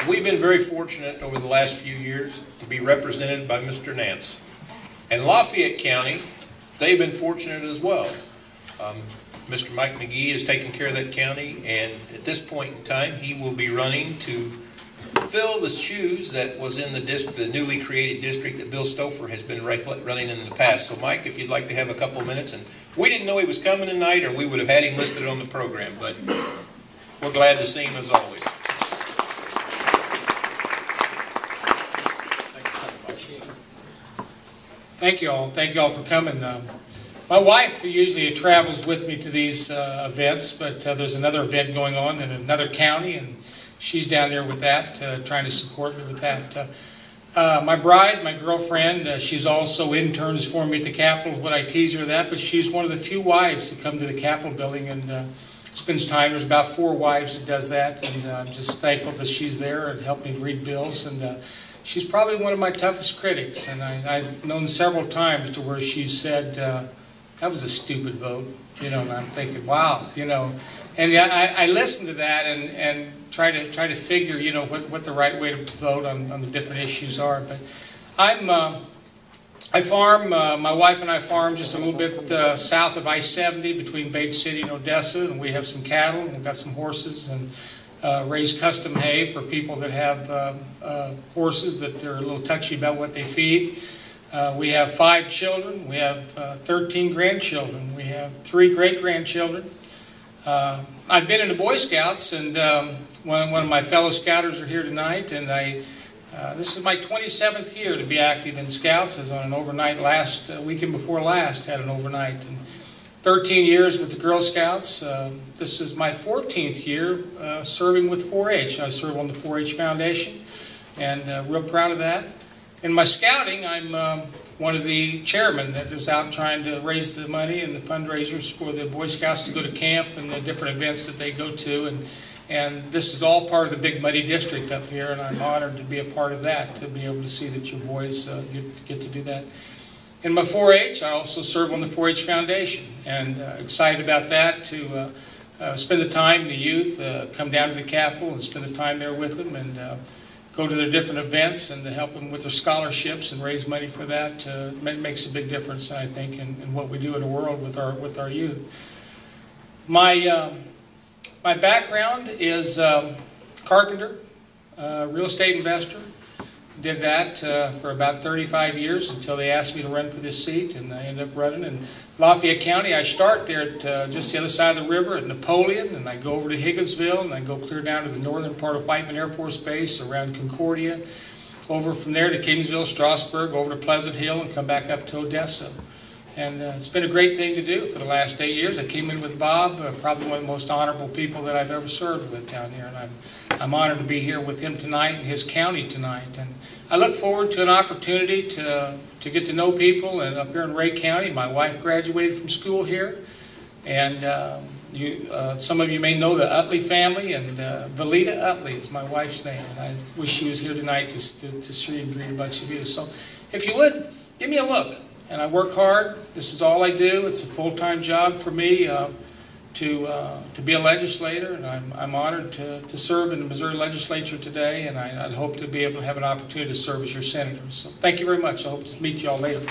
We've been very fortunate over the last few years to be represented by Mr. Nance. And Lafayette County, they've been fortunate as well. Mr. Mike McGee is taking care of that county, and at this point in time, he will be running to fill the shoes that was in the newly created district that Bill Stouffer has been running in the past. So, Mike, if you'd like to have a couple of minutes, and we didn't know he was coming tonight, or we would have had him listed on the program, but we're glad to see him as always. Thank you all. Thank you all for coming. My wife usually travels with me to these events, but there's another event going on in another county, and she's down there with that, trying to support me with that. My bride, my girlfriend, she's also interns for me at the Capitol, what I tease her that, but she's one of the few wives that come to the Capitol building and spends time. There's about 4 wives that does that, and I'm just thankful that she's there and helped me read bills. And she's probably one of my toughest critics, and I've known several times to where she said, that was a stupid vote, and I'm thinking, wow, and I listen to that and try to figure, what the right way to vote on the different issues are. But I farm, my wife and I farm just a little bit south of I-70 between Bates City and Odessa, and we have some cattle, and we've got some horses, and raise custom hay for people that have horses that they're a little touchy about what they feed. We have 5 children. We have 13 grandchildren. We have 3 great-grandchildren. I've been in the Boy Scouts, and one of my fellow Scouters are here tonight, and this is my 27th year to be active in Scouts. I was on an overnight weekend before last, had an overnight. And 13 years with the Girl Scouts. This is my 14th year serving with 4-H. I serve on the 4-H Foundation, and real proud of that. In my scouting, I'm one of the chairmen that is out trying to raise the money and the fundraisers for the Boy Scouts to go to camp and the different events that they go to. And this is all part of the Big Muddy District up here, and I'm honored to be a part of that, to be able to see that your boys get to do that. In my 4-H, I also serve on the 4-H Foundation, and excited about that, to spend the time, the youth, come down to the Capitol and spend the time there with them, and go to their different events and to help them with their scholarships and raise money for that. Makes a big difference, I think, in what we do in the world with our youth. My background is carpenter, real estate investor. Did that for about 35 years until they asked me to run for this seat, and I ended up running. In Lafayette County, I start there at just the other side of the river at Napoleon, and I go over to Higginsville, and I go clear down to the northern part of Whiteman Air Force Base, around Concordia, over from there to Kingsville, Strasburg, over to Pleasant Hill, and come back up to Odessa. And it's been a great thing to do for the last 8 years. I came in with Bob, probably one of the most honorable people that I've ever served with down here. And I'm honored to be here with him tonight and his county tonight. And I look forward to an opportunity to get to know people. And up here in Ray County, my wife graduated from school here. And some of you may know the Utley family, and Valita Utley is my wife's name. And I wish she was here tonight to see and greet a bunch of you. So if you would, give me a look. And I work hard. This is all I do. It's a full-time job for me to be a legislator, and I'm honored to serve in the Missouri legislature today, and I hope to be able to have an opportunity to serve as your senator. So thank you very much. I hope to meet you all later.